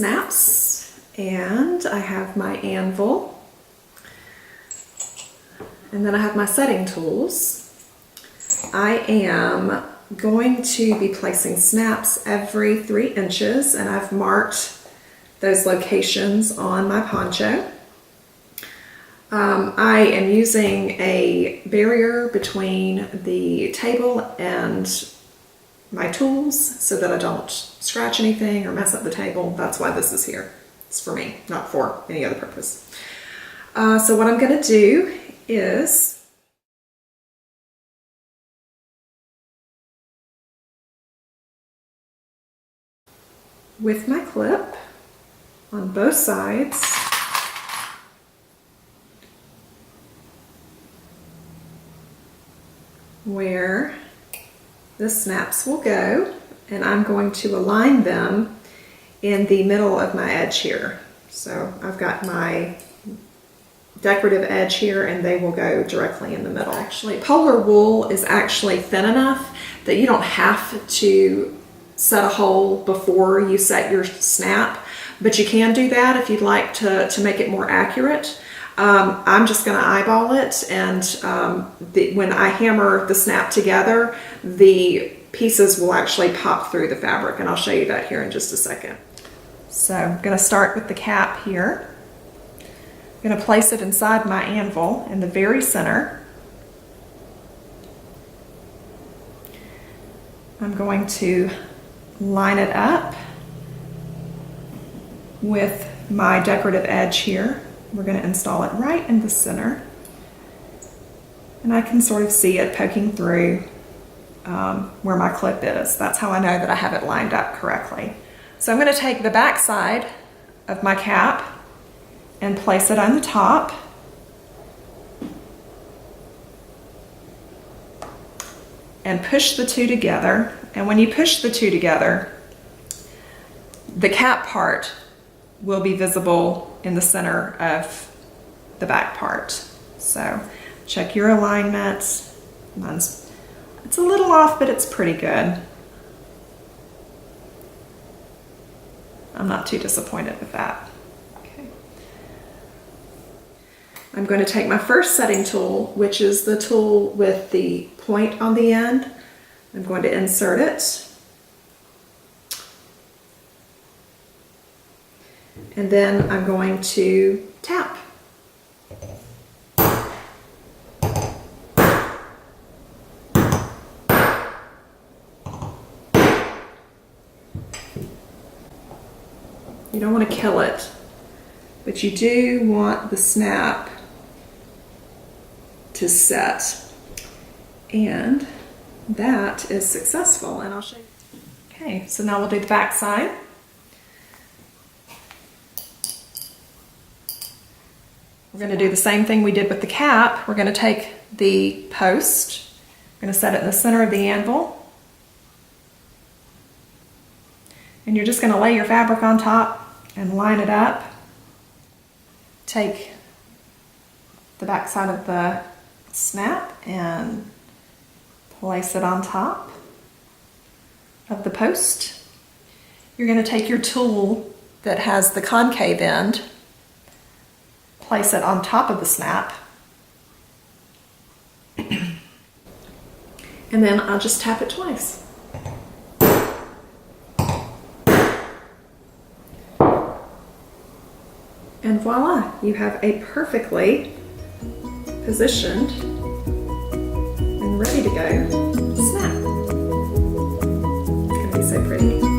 snaps, and I have my anvil, and then I have my setting tools. I am going to be placing snaps every 3 inches, and I've marked those locations on my poncho. I am using a barrier between the table and my tools so that I don't scratch anything or mess up the table. That's why this is here. It's for me, not for any other purpose. So what I'm going to do is with my clip on both sides, where the snaps will go, and I'm going to align them in the middle of my edge here. So I've got my decorative edge here, and they will go directly in the middle. Actually, polar wool is actually thin enough that you don't have to set a hole before you set your snap, but you can do that if you'd like to make it more accurate. I'm just going to eyeball it, and when I hammer the snap together, the pieces will actually pop through the fabric, and I'll show you that here in just a second. So I'm going to start with the cap here. I'm going to place it inside my anvil in the very center. I'm going to line it up with my decorative edge here. We're going to install it right in the center, and I can sort of see it poking through where my clip is. That's how I know that I have it lined up correctly. So I'm going to take the back side of my cap and place it on the top, and push the two together. And when you push the two together, the cap part will be visible in the center of the back part. So check your alignment. It's a little off, but it's pretty good. I'm not too disappointed with that. Okay. I'm going to take my first setting tool, which is the tool with the point on the end. I'm going to insert it. And then I'm going to tap. You don't want to kill it, but you do want the snap to set. And that is successful, and I'll show you. Okay, so now we'll do the back side. We're going to do the same thing we did with the cap. We're going to take the post, we're going to set it in the center of the anvil, and you're just going to lay your fabric on top and line it up. Take the back side of the snap and place it on top of the post. You're going to take your tool that has the concave end, place it on top of the snap, and then I'll just tap it twice. And voila, you have a perfectly positioned and ready to go snap. It's going to be so pretty.